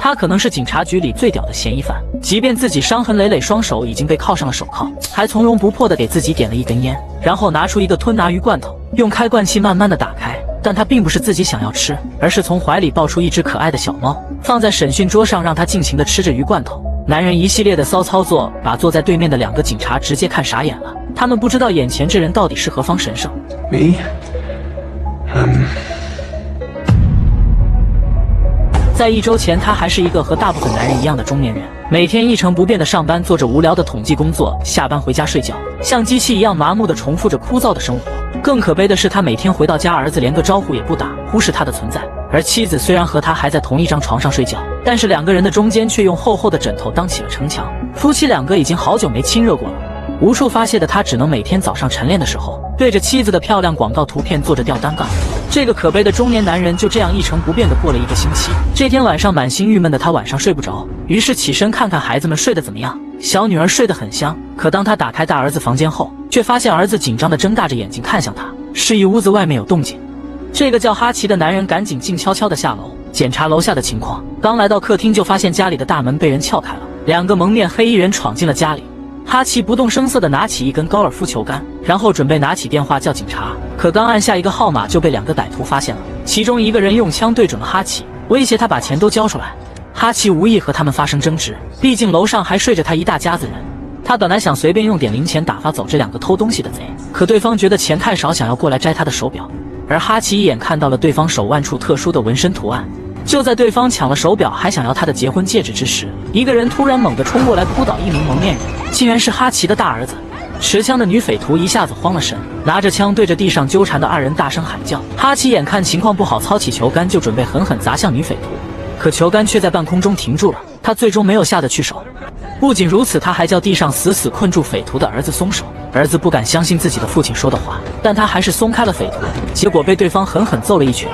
他可能是警察局里最屌的嫌疑犯，即便自己伤痕累累，双手已经被铐上了手铐，还从容不迫地给自己点了一根烟，然后拿出一个吞拿鱼罐头，用开罐器慢慢地打开。但他并不是自己想要吃，而是从怀里抱出一只可爱的小猫，放在审讯桌上，让他尽情地吃着鱼罐头。男人一系列的骚操作，把坐在对面的2个警察直接看傻眼了。他们不知道眼前这人到底是何方神圣。在1周前，他还是一个和大部分男人一样的中年人，每天一成不变的上班，做着无聊的统计工作，下班回家睡觉，像机器一样麻木地重复着枯燥的生活。更可悲的是，他每天回到家，儿子连个招呼也不打，忽视他的存在。而妻子虽然和他还在同一张床上睡觉，但是2个人的中间却用厚厚的枕头当起了城墙。夫妻2个已经好久没亲热过了。无处发泄的他，只能每天早上晨练的时候，对着妻子的漂亮广告图片做着吊单杠。这个可悲的中年男人就这样一成不变地过了1个星期。这天晚上，满心郁闷的他晚上睡不着，于是起身看看孩子们睡得怎么样。小女儿睡得很香，可当他打开大儿子房间后，却发现儿子紧张地睁大着眼睛看向他，示意屋子外面有动静。这个叫哈奇的男人赶紧静悄悄地下楼检查楼下的情况。刚来到客厅，就发现家里的大门被人撬开了，2个蒙面黑衣人闯进了家里。哈奇不动声色地拿起一根高尔夫球杆，然后准备拿起电话叫警察，可刚按下一个号码就被2个歹徒发现了。其中一个人用枪对准了哈奇，威胁他把钱都交出来。哈奇无意和他们发生争执，毕竟楼上还睡着他一大家子人。他本来想随便用点零钱打发走这2个偷东西的贼，可对方觉得钱太少，想要过来摘他的手表。而哈奇一眼看到了对方手腕处特殊的纹身图案。就在对方抢了手表还想要他的结婚戒指之时，一个人突然猛地冲过来，扑倒一名蒙面人，竟然是哈奇的大儿子。持枪的女匪徒一下子慌了神，拿着枪对着地上纠缠的2人大声喊叫。哈奇眼看情况不好，操起球杆就准备狠狠砸向女匪徒，可球杆却在半空中停住了，他最终没有下得去手。不仅如此，他还叫地上死死困住匪徒的儿子松手。儿子不敢相信自己的父亲说的话，但他还是松开了匪徒，结果被对方狠狠揍了一拳。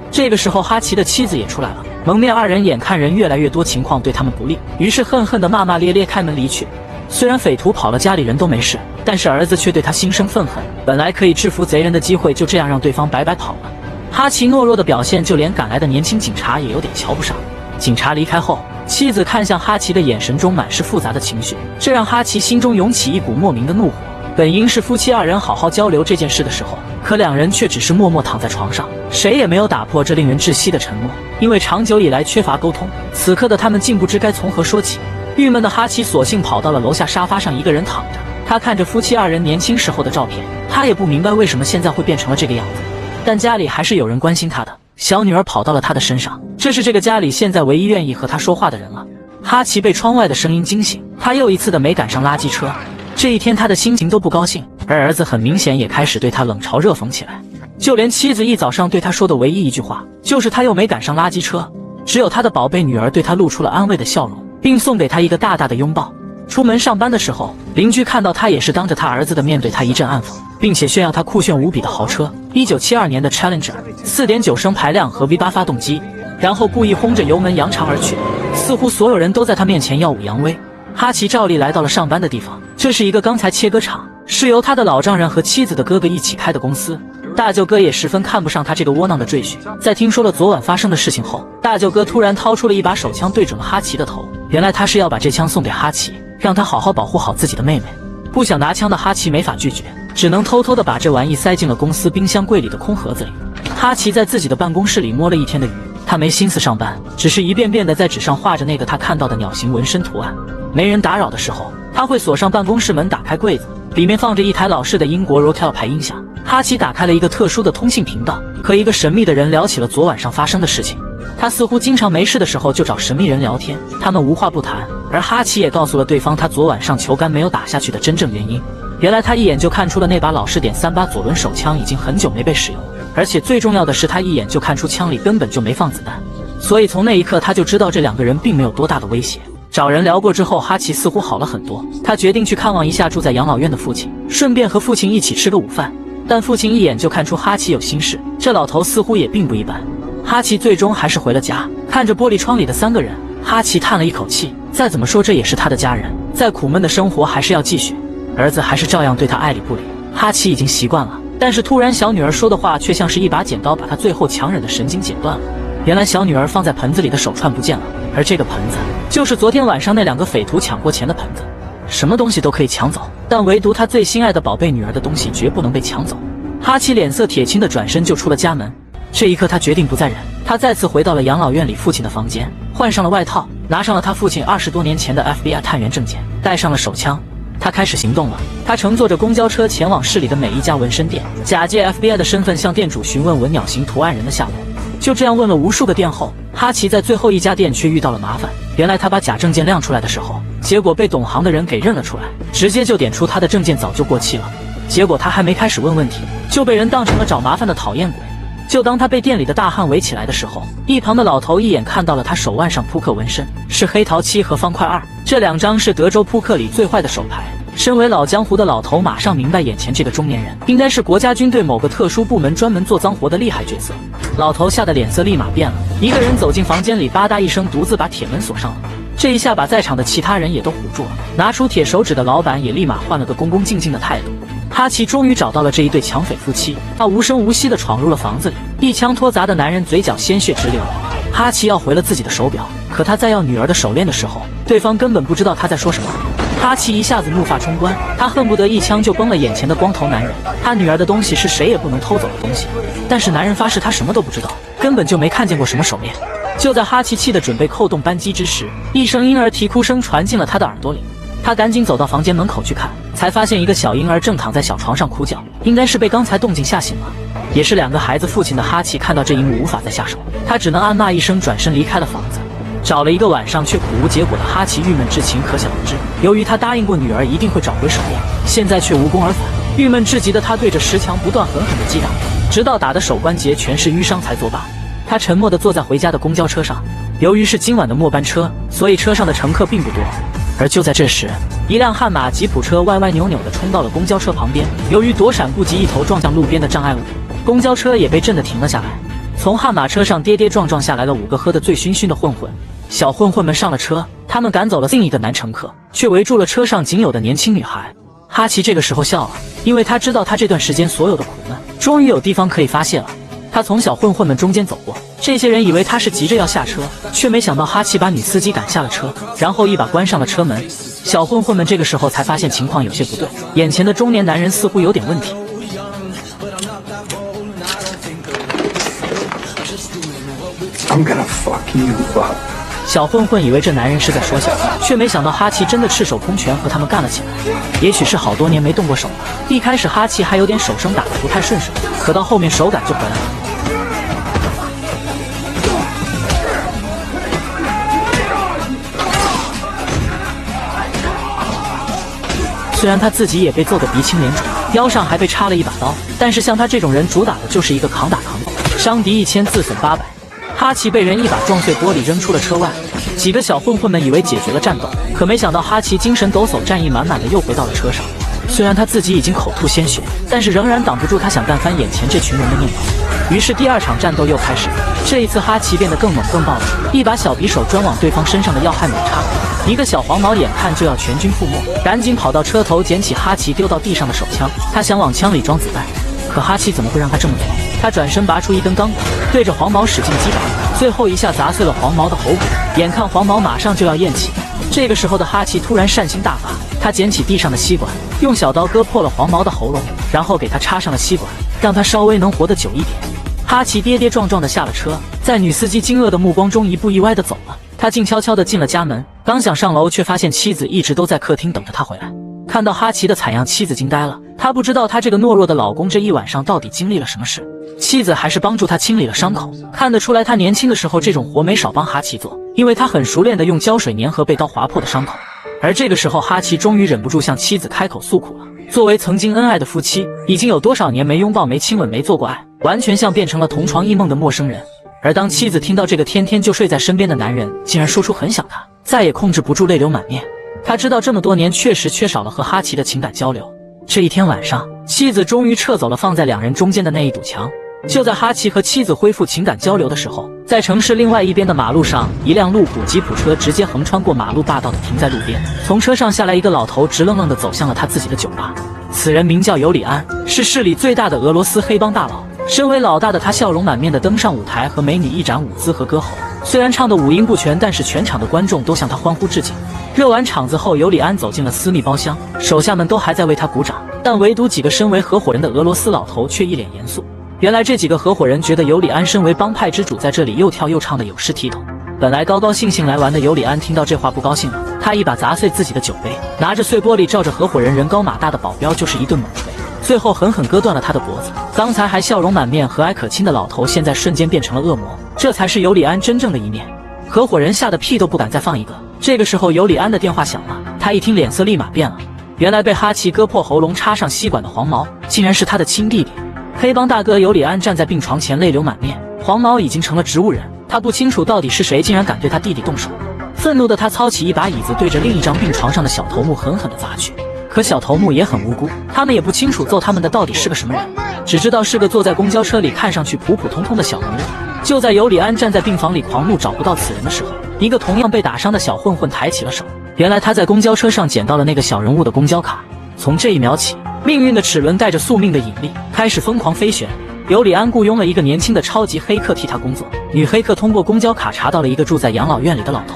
这个时候，哈奇的妻子也出来了。蒙面2人眼看人越来越多，情况对他们不利，于是恨恨地骂骂咧咧开门离去。虽然匪徒跑了，家里人都没事，但是儿子却对他心生愤恨。本来可以制服贼人的机会，就这样让对方白白跑了。哈奇懦弱的表现，就连赶来的年轻警察也有点瞧不上。警察离开后，妻子看向哈奇的眼神中满是复杂的情绪，这让哈奇心中涌起一股莫名的怒火。本应是夫妻2人好好交流这件事的时候，可2人却只是默默躺在床上，谁也没有打破这令人窒息的沉默。因为长久以来缺乏沟通，此刻的他们竟不知该从何说起。郁闷的哈奇索性跑到了楼下沙发上，一个人躺着。他看着夫妻2人年轻时候的照片，他也不明白为什么现在会变成了这个样子。但家里还是有人关心他的，小女儿跑到了他的身上，这是这个家里现在唯一愿意和他说话的人了。哈奇被窗外的声音惊醒，他又一次的没赶上垃圾车。这一天他的心情都不高兴，而儿子很明显也开始对他冷嘲热讽起来。就连妻子一早上对他说的唯一一句话，就是他又没赶上垃圾车。只有他的宝贝女儿对他露出了安慰的笑容，并送给他一个大大的拥抱。出门上班的时候，邻居看到他也是当着他儿子的面对他一阵暗讽，并且炫耀他酷炫无比的豪车1972年的 Challenger 4.9升排量和 V8 发动机，然后故意轰着油门扬长而去，似乎所有人都在他面前耀武扬威。哈奇照例来到了上班的地方，这是一个钢材切割厂，是由他的老丈人和妻子的哥哥一起开的公司。大舅哥也十分看不上他这个窝囊的赘婿。在听说了昨晚发生的事情后，大舅哥突然掏出了一把手枪，对准了哈奇的头。原来他是要把这枪送给哈奇，让他好好保护好自己的妹妹。不想拿枪的哈奇没法拒绝，只能偷偷的把这玩意塞进了公司冰箱柜里的空盒子里。哈奇在自己的办公室里摸了一天的鱼，他没心思上班，只是一遍遍的在纸上画着那个他看到的鸟形纹身图案。没人打扰的时候，他会锁上办公室门，打开柜子，里面放着一台老式的英国 Rotel 牌音响。哈奇打开了一个特殊的通信频道，和一个神秘的人聊起了昨晚上发生的事情。他似乎经常没事的时候就找神秘人聊天，他们无话不谈，而哈奇也告诉了对方他昨晚上球杆没有打下去的真正原因。原来他一眼就看出了那把老式.38左轮手枪已经很久没被使用，而且最重要的是他一眼就看出枪里根本就没放子弹，所以从那一刻他就知道这2个人并没有多大的威胁。找人聊过之后，哈奇似乎好了很多，他决定去看望一下住在养老院的父亲，顺便和父亲一起吃个午饭。但父亲一眼就看出哈奇有心事，这老头似乎也并不一般。哈奇最终还是回了家，看着玻璃窗里的3个人，哈奇叹了一口气，再怎么说这也是他的家人，再苦闷的生活还是要继续。儿子还是照样对他爱理不理，哈奇已经习惯了，但是突然小女儿说的话却像是一把剪刀，把他最后强忍的神经剪断了。原来小女儿放在盆子里的手串不见了，而这个盆子就是昨天晚上那2个匪徒抢过钱的盆子。什么东西都可以抢走，但唯独他最心爱的宝贝女儿的东西绝不能被抢走。哈奇脸色铁青的转身就出了家门。这一刻，他决定不再忍，他再次回到了养老院里父亲的房间，换上了外套，拿上了他父亲20多年前的 FBI 探员证件，带上了手枪。他开始行动了。他乘坐着公交车前往市里的每一家纹身店，假借 FBI 的身份向店主询问纹鸟形图案人的下落。就这样问了无数个店后，哈奇在最后一家店却遇到了麻烦。原来他把假证件亮出来的时候，结果被懂行的人给认了出来，直接就点出他的证件早就过期了。结果他还没开始问问题，就被人当成了找麻烦的讨厌鬼。就当他被店里的大汉围起来的时候，一旁的老头一眼看到了他手腕上扑克纹身，是黑桃7和方块2，这2张是德州扑克里最坏的手牌。身为老江湖的老头马上明白，眼前这个中年人应该是国家军队某个特殊部门专门做脏活的厉害角色。老头吓得脸色立马变了，一个人走进房间里，吧嗒一声独自把铁门锁上了。这一下把在场的其他人也都唬住了，拿出铁手指的老板也立马换了个恭恭敬敬的态度。哈奇终于找到了这一对抢匪夫妻，他无声无息地闯入了房子里，一枪托砸的男人嘴角鲜血直流。哈奇要回了自己的手表，可他在要女儿的手链的时候，对方根本不知道他在说什么。哈奇一下子怒发冲冠，他恨不得一枪就崩了眼前的光头男人。他女儿的东西是谁也不能偷走的东西，但是男人发誓他什么都不知道，根本就没看见过什么手链。就在哈奇气得准备扣动扳机之时，一声婴儿啼哭声传进了他的耳朵里。他赶紧走到房间门口去看，才发现一个小婴儿正躺在小床上哭叫，应该是被刚才动静吓醒了。也是2个孩子父亲的哈奇看到这一幕无法再下手，他只能暗骂一声，转身离开了房子。找了一个晚上却苦无结果的哈奇郁闷之情可想而知。由于他答应过女儿一定会找回手链，现在却无功而返，郁闷至极的他对着石墙不断狠狠地击打，直到打得手关节全是淤伤才作罢。他沉默地坐在回家的公交车上，由于是今晚的末班车，所以车上的乘客并不多。而就在这时，一辆悍马吉普车歪歪扭扭地冲到了公交车旁边，由于躲闪不及，一头撞向路边的障碍物，公交车也被震得停了下来。从悍马车上跌跌撞撞下来了5个喝得醉醺醺的混混。小混混们上了车，他们赶走了另一个男乘客，却围住了车上仅有的年轻女孩。哈奇这个时候笑了，因为他知道他这段时间所有的苦闷终于有地方可以发泄了。他从小混混们中间走过，这些人以为他是急着要下车，却没想到哈奇把女司机赶下了车，然后一把关上了车门。小混混们这个时候才发现情况有些不对，眼前的中年男人似乎有点问题。I'm gonna fuck you up。小混混以为这男人是在说笑，却没想到哈奇真的赤手空拳和他们干了起来。也许是好多年没动过手了，一开始哈奇还有点手生打得不太顺手，可到后面手感就回来了。虽然他自己也被揍得鼻青脸肿，腰上还被插了一把刀，但是像他这种人主打的就是一个扛打扛揍，伤敌1000自损800。哈奇被人一把撞碎玻璃扔出了车外，几个小混混们以为解决了战斗，可没想到哈奇精神抖擞，战意满满的又回到了车上。虽然他自己已经口吐鲜血，但是仍然挡不住他想干翻眼前这群人的念头。于是第2场战斗又开始了，这一次哈奇变得更猛更暴力，一把小匕首专往对方身上的要害猛插。一个小黄毛眼看就要全军覆没，赶紧跑到车头捡起哈奇丢到地上的手枪，他想往枪里装子弹，可哈奇怎么会让他这么做？他转身拔出一根钢管，对着黄毛使劲击打，最后一下砸碎了黄毛的喉骨，眼看黄毛马上就要咽气。这个时候的哈奇突然善心大发，他捡起地上的吸管，用小刀割破了黄毛的喉咙，然后给他插上了吸管，让他稍微能活得久一点。哈奇跌跌撞撞地下了车，在女司机惊愕的目光中一步一歪地走了。他静悄悄地进了家门，刚想上楼，却发现妻子一直都在客厅等着他回来。看到哈奇的惨样，妻子惊呆了，她不知道他这个懦弱的老公这一晚上到底经历了什么事。妻子还是帮助他清理了伤口，看得出来他年轻的时候这种活没少帮哈奇做，因为他很熟练地用胶水粘合被刀划破的伤口。而这个时候哈奇终于忍不住向妻子开口诉苦了。作为曾经恩爱的夫妻，已经有多少年没拥抱没亲吻没做过爱，完全像变成了同床异梦的陌生人。而当妻子听到这个天天就睡在身边的男人竟然说出很想他，再也控制不住泪流满面。他知道这么多年确实缺少了和哈奇的情感交流。这一天晚上，妻子终于撤走了放在2人中间的那一堵墙。就在哈奇和妻子恢复情感交流的时候，在城市另外一边的马路上，一辆路虎吉普车直接横穿过马路，霸道地停在路边。从车上下来一个老头，直愣愣地走向了他自己的酒吧。此人名叫尤里安，是市里最大的俄罗斯黑帮大佬。身为老大的他笑容满面地登上舞台，和美女一展舞姿和歌喉。虽然唱的五音不全，但是全场的观众都向他欢呼致敬。热完场子后，尤里安走进了私密包厢，手下们都还在为他鼓掌，但唯独几个身为合伙人的俄罗斯老头却一脸严肃。原来这几个合伙人觉得尤里安身为帮派之主，在这里又跳又唱的有失体统。本来高高兴兴来玩的尤里安听到这话不高兴了，他一把砸碎自己的酒杯，拿着碎玻璃照着合伙人人高马大的保镖就是一顿猛捶，最后狠狠割断了他的脖子。刚才还笑容满面和蔼可亲的老头，现在瞬间变成了恶魔，这才是尤里安真正的一面。合伙人吓得屁都不敢再放一个。这个时候尤里安的电话响了，他一听脸色立马变了，原来被哈奇割破喉咙插上吸管的黄毛竟然是他的亲弟弟。黑帮大哥尤里安站在病床前泪流满面，黄毛已经成了植物人，他不清楚到底是谁竟然敢对他弟弟动手。愤怒的他操起一把椅子对着另一张病床上的小头目狠狠地砸去，可小头目也很无辜，他们也不清楚揍他们的到底是个什么人，只知道是个坐在公交车里看上去普普通通的小人物。就在尤里安站在病房里狂怒找不到此人的时候，一个同样被打伤的小混混抬起了手，原来他在公交车上捡到了那个小人物的公交卡。从这一秒起，命运的齿轮带着宿命的引力开始疯狂飞旋。尤里安雇佣了一个年轻的超级黑客替他工作，女黑客通过公交卡查到了一个住在养老院里的老头，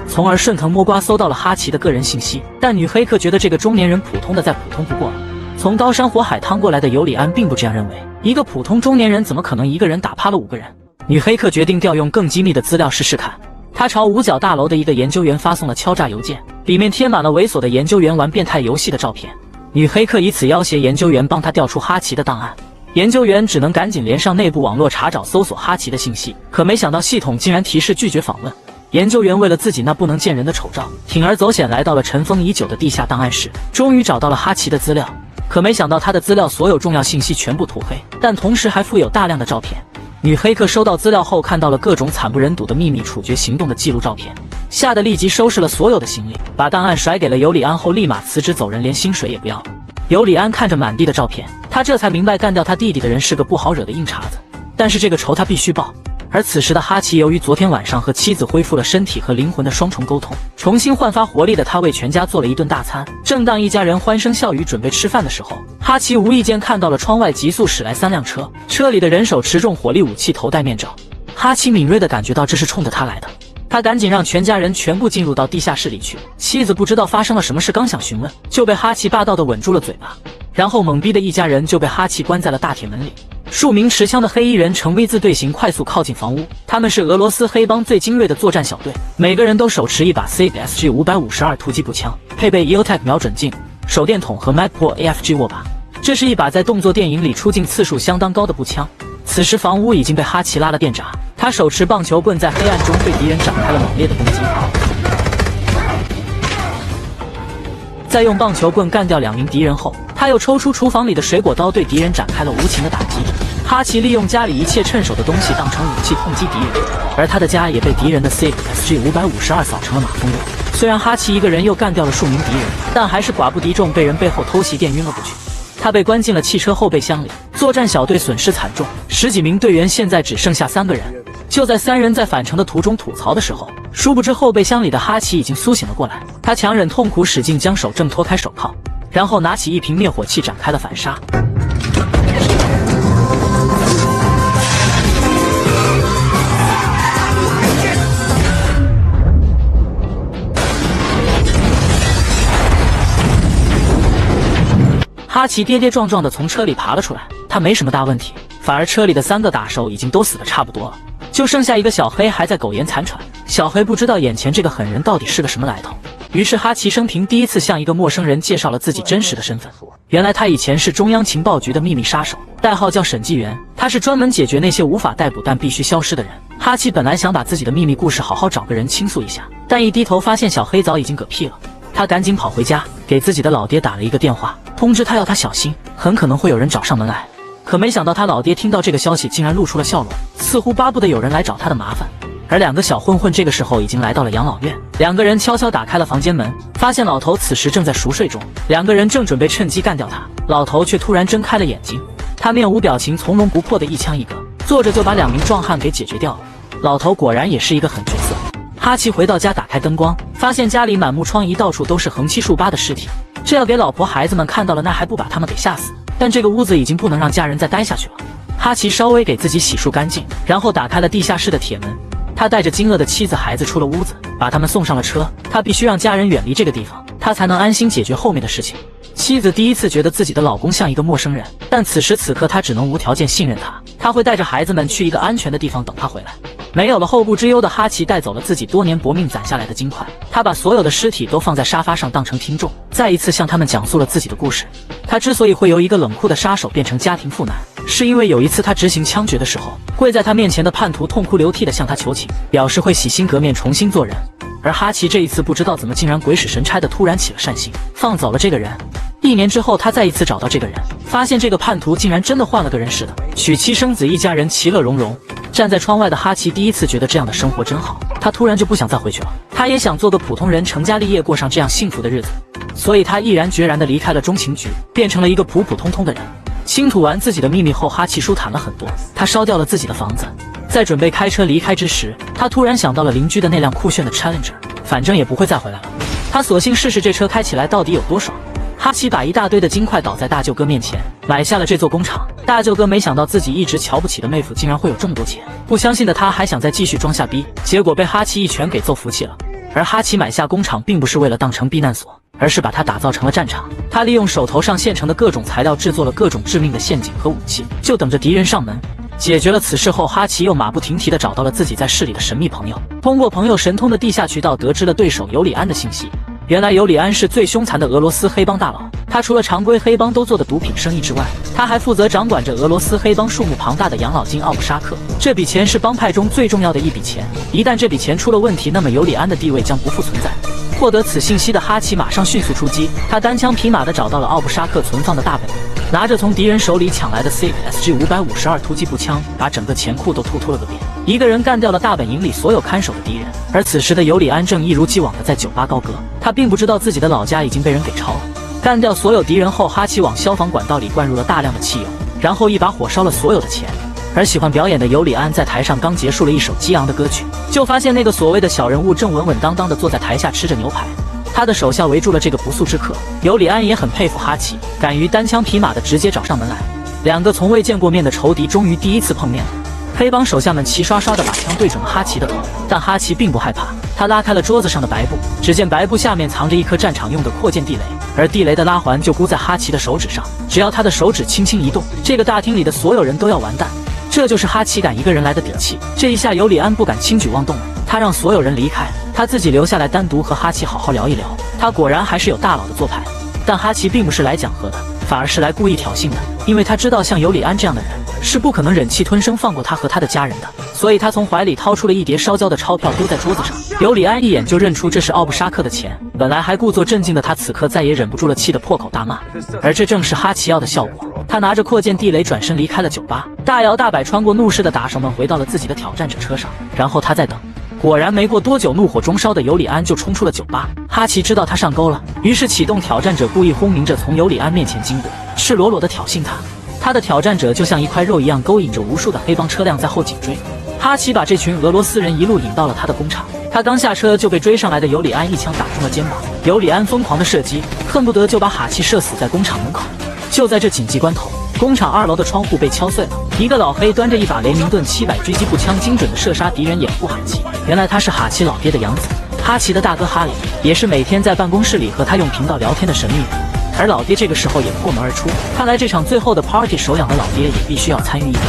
从而顺藤摸瓜搜到了哈奇的个人信息。但女黑客觉得这个中年人普通的再普通不过了。从刀山火海趟过来的尤里安并不这样认为，一个普通中年人怎么可能一个人打趴了5个人？女黑客决定调用更机密的资料试试看。她朝五角大楼的一个研究员发送了敲诈邮件，里面贴满了猥琐的研究员玩变态游戏的照片。女黑客以此要挟研究员帮她调出哈奇的档案，研究员只能赶紧连上内部网络查找搜索哈奇的信息，可没想到系统竟然提示拒绝访问。研究员为了自己那不能见人的丑照，铤而走险来到了尘封已久的地下档案室，终于找到了哈奇的资料。可没想到他的资料所有重要信息全部涂黑，但同时还附有大量的照片。女黑客收到资料后，看到了各种惨不忍睹的秘密处决行动的记录照片，吓得立即收拾了所有的行李，把档案甩给了尤里安后立马辞职走人，连薪水也不要了。尤里安看着满地的照片，他这才明白干掉他弟弟的人是个不好惹的硬茬子，但是这个仇他必须报。而此时的哈奇由于昨天晚上和妻子恢复了身体和灵魂的双重沟通，重新焕发活力的他为全家做了一顿大餐。正当一家人欢声笑语准备吃饭的时候，哈奇无意间看到了窗外急速驶来3辆车，车里的人手持重火力武器，头戴面罩。哈奇敏锐地感觉到这是冲着他来的，他赶紧让全家人全部进入到地下室里去。妻子不知道发生了什么事，刚想询问，就被哈奇霸道地吻住了嘴巴，然后懵逼的一家人就被哈奇关在了大铁门里。数名持枪的黑衣人呈 V 字队形快速靠近房屋，他们是俄罗斯黑帮最精锐的作战小队，每个人都手持一把 SIG SG552突击步枪，配备 EOTech 瞄准镜、手电筒和 Magpul AFG 握把。这是一把在动作电影里出镜次数相当高的步枪。此时房屋已经被哈奇拉了电闸，他手持棒球棍在黑暗中对敌人展开了猛烈的攻击。在用棒球棍干掉2名敌人后，他又抽出厨房里的水果刀对敌人展开了无情的打击。哈奇利用家里一切趁手的东西当成武器痛击敌人，而他的家也被敌人的 SIG SG552扫成了马蜂窝。虽然哈奇一个人又干掉了数名敌人，但还是寡不敌众，被人背后偷袭电晕了过去。他被关进了汽车后备箱里，作战小队损失惨重，10几名队员现在只剩下3个人。就在3人在返程的途中吐槽的时候，殊不知后备箱里的哈奇已经苏醒了过来。他强忍痛苦，使劲将手挣脱开手铐，然后拿起一瓶灭火器展开了反杀。哈奇跌跌撞撞地从车里爬了出来，他没什么大问题，反而车里的3个打手已经都死得差不多了，就剩下一个小黑还在苟延残喘。小黑不知道眼前这个狠人到底是个什么来头，于是哈奇生平第一次向一个陌生人介绍了自己真实的身份。原来他以前是中央情报局的秘密杀手，代号叫审计员，他是专门解决那些无法逮捕但必须消失的人。哈奇本来想把自己的秘密故事好好找个人倾诉一下，但一低头发现小黑早已经嗝屁了。他赶紧跑回家，给自己的老爹打了一个电话，通知他要他小心，很可能会有人找上门来。可没想到他老爹听到这个消息竟然露出了笑容，似乎巴不得有人来找他的麻烦。而2个小混混这个时候已经来到了养老院，2个人悄悄打开了房间门，发现老头此时正在熟睡中，2个人正准备趁机干掉他，老头却突然睁开了眼睛，他面无表情，从容不迫的一枪一个，坐着就把2名壮汉给解决掉了。老头果然也是一个狠角色。哈奇回到家，打开灯光，发现家里满目疮痍，到处都是横七竖八的尸体，这要给老婆孩子们看到了，那还不把他们给吓死？但这个屋子已经不能让家人再待下去了。哈奇稍微给自己洗漱干净，然后打开了地下室的铁门。他带着惊愕的妻子孩子出了屋子，把他们送上了车。他必须让家人远离这个地方，他才能安心解决后面的事情。妻子第一次觉得自己的老公像一个陌生人，但此时此刻她只能无条件信任他。他会带着孩子们去一个安全的地方等他回来。没有了后顾之忧的哈奇带走了自己多年搏命攒下来的金块，他把所有的尸体都放在沙发上当成听众，再一次向他们讲述了自己的故事。他之所以会由一个冷酷的杀手变成家庭妇男，是因为有一次他执行枪决的时候，跪在他面前的叛徒痛哭流涕地向他求情，表示会洗心革面重新做人。而哈奇这一次不知道怎么竟然鬼使神差的突然起了善心，放走了这个人。1年之后，他再一次找到这个人，发现这个叛徒竟然真的换了个人似的，娶妻生子，一家人其乐融融。站在窗外的哈奇第一次觉得这样的生活真好，他突然就不想再回去了。他也想做个普通人，成家立业，过上这样幸福的日子。所以他毅然决然地离开了中情局，变成了一个普普通通的人。倾吐完自己的秘密后，哈奇舒坦了很多，他烧掉了自己的房子。在准备开车离开之时，他突然想到了邻居的那辆酷炫的 Challenger， 反正也不会再回来了，他索性试试这车开起来到底有多爽。哈奇把一大堆的金块倒在大舅哥面前，买下了这座工厂。大舅哥没想到自己一直瞧不起的妹夫竟然会有这么多钱，不相信的他还想再继续装下逼，结果被哈奇一拳给揍服气了。而哈奇买下工厂并不是为了当成避难所，而是把它打造成了战场。他利用手头上现成的各种材料制作了各种致命的陷阱和武器，就等着敌人上门。解决了此事后，哈奇又马不停蹄地找到了自己在市里的神秘朋友，通过朋友神通的地下渠道得知了对手尤里安的信息。原来尤里安是最凶残的俄罗斯黑帮大佬，他除了常规黑帮都做的毒品生意之外，他还负责掌管着俄罗斯黑帮数目庞大的养老金奥布沙克。这笔钱是帮派中最重要的一笔钱，一旦这笔钱出了问题，那么尤里安的地位将不复存在。获得此信息的哈奇马上迅速出击，他单枪匹马地找到了奥布沙克存放的大本营，拿着从敌人手里抢来的 SG552突击步枪，把整个钱库都突了个遍，一个人干掉了大本营里所有看守的敌人。而此时的尤里安正一如既往地在酒吧高歌，他并不知道自己的老家已经被人给抄了。干掉所有敌人后，哈奇往消防管道里灌入了大量的汽油，然后一把火烧了所有的钱。而喜欢表演的尤里安在台上刚结束了一首激昂的歌曲，就发现那个所谓的小人物正稳稳当当地坐在台下吃着牛排，他的手下围住了这个不速之客。尤里安也很佩服哈奇，敢于单枪匹马地直接找上门来。两个从未见过面的仇敌终于第一次碰面了。黑帮手下们齐刷刷地把枪对准了哈奇的头，但哈奇并不害怕，他拉开了桌子上的白布，只见白布下面藏着一颗战场用的扩建地雷，而地雷的拉环就箍在哈奇的手指上，只要他的手指轻轻一动，这个大厅里的所有人都要完蛋。这就是哈奇敢一个人来的底气。这一下尤里安不敢轻举妄动了，他让所有人离开，他自己留下来单独和哈奇好好聊一聊。他果然还是有大佬的做派，但哈奇并不是来讲和的，反而是来故意挑衅的，因为他知道像尤里安这样的人是不可能忍气吞声放过他和他的家人的，所以他从怀里掏出了一叠烧焦的钞票丢在桌子上。尤里安一眼就认出这是奥布沙克的钱，本来还故作镇静的他此刻再也忍不住了，气得破口大骂。而这正是哈奇要的效果，他拿着扩建地雷转身离开了酒吧，大摇大摆穿过怒视的打手们回到了自己的挑战者车上，然后他在等。果然没过多久，怒火中烧的尤里安就冲出了酒吧。哈奇知道他上钩了，于是启动挑战者，故意轰鸣着从尤里安面前经过，赤裸裸地挑衅他。他的挑战者就像一块肉一样，勾引着无数的黑帮车辆在后紧追。哈奇把这群俄罗斯人一路引到了他的工厂，他刚下车就被追上来的尤里安一枪打中了肩膀。尤里安疯狂的射击，恨不得就把哈奇射死在工厂门口。就在这紧急关头，工厂2楼的窗户被敲碎了，一个老黑端着一把雷明顿700狙击步枪，精准的射杀敌人，掩护哈奇。原来他是哈奇老爹的养子，哈奇的大哥哈里，也是每天在办公室里和他用频道聊天的神秘人。而老爹这个时候也破门而出，看来这场最后的 party 手痒的老爹也必须要参与一点。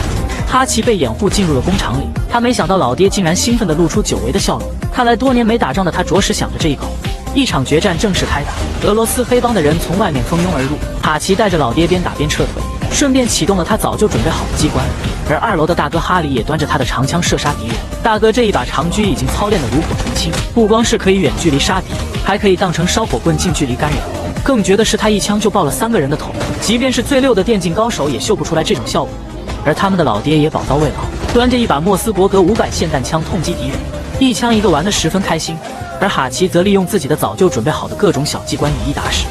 哈奇被掩护进入了工厂里，他没想到老爹竟然兴奋地露出久违的笑容，看来多年没打仗的他着实想着这一口。一场决战正式开打，俄罗斯黑帮的人从外面蜂拥而入，哈奇带着老爹边打边撤退，顺便启动了他早就准备好的机关。而2楼的大哥哈里也端着他的长枪射杀敌人。大哥这一把长狙已经操练得炉火纯青，不光是可以远距离杀敌，还可以当成烧火棍近距离干扰。更绝的是他一枪就爆了3个人的头，即便是最溜的电竞高手也秀不出来这种效果。而他们的老爹也宝刀未老，端着一把莫斯伯格5杆霰弹枪痛击敌人，一枪一个玩得十分开心。而哈奇则利用自己的早就准备好的各种小机关以一打十。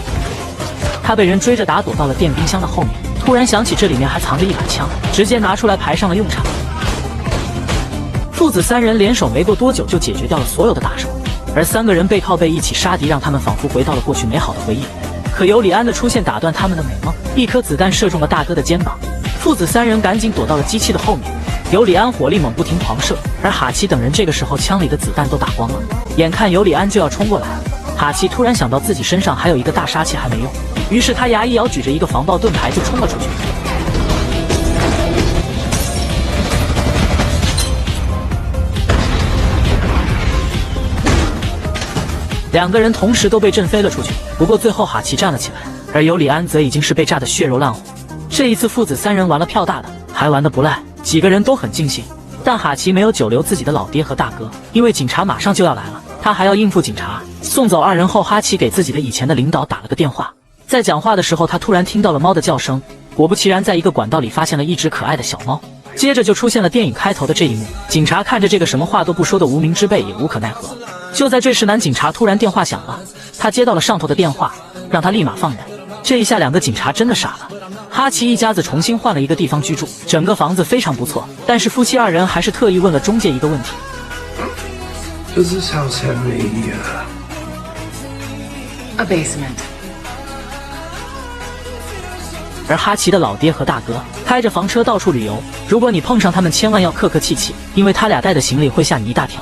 他被人追着打，躲到了电冰箱的后面，突然想起这里面还藏着一把枪，直接拿出来排上了用场。父子3人联手没过多久就解决掉了所有的打手，而3个人背靠背一起杀敌，让他们仿佛回到了过去美好的回忆。可尤里安的出现打断他们的美梦，一颗子弹射中了大哥的肩膀，父子3人赶紧躲到了机器的后面。尤里安火力猛不停狂射，而哈奇等人这个时候枪里的子弹都打光了，眼看尤里安就要冲过来了，哈奇突然想到自己身上还有一个大杀器还没用，于是他牙一咬，举着一个防爆盾牌就冲了出去。两个人同时都被震飞了出去，不过最后哈奇站了起来，而尤里安则已经是被炸得血肉烂红。这一次父子三人玩了票大的，还玩得不赖，几个人都很尽兴。但哈奇没有久留自己的老爹和大哥，因为警察马上就要来了，他还要应付警察。送走二人后，哈奇给自己的以前的领导打了个电话，在讲话的时候，他突然听到了猫的叫声，果不其然，在一个管道里发现了一只可爱的小猫。接着就出现了电影开头的这一幕，警察看着这个什么话都不说的无名之辈也无可奈何。就在这时，男警察突然电话响了，他接到了上头的电话，让他立马放人。这一下两个警察真的傻了。哈奇一家子重新换了一个地方居住，整个房子非常不错，但是夫妻二人还是特意问了中介一个问题 Does this house have A basement. 而哈奇的老爹和大哥开着房车到处旅游，如果你碰上他们，千万要客客气气，因为他俩带的行李会吓你一大跳。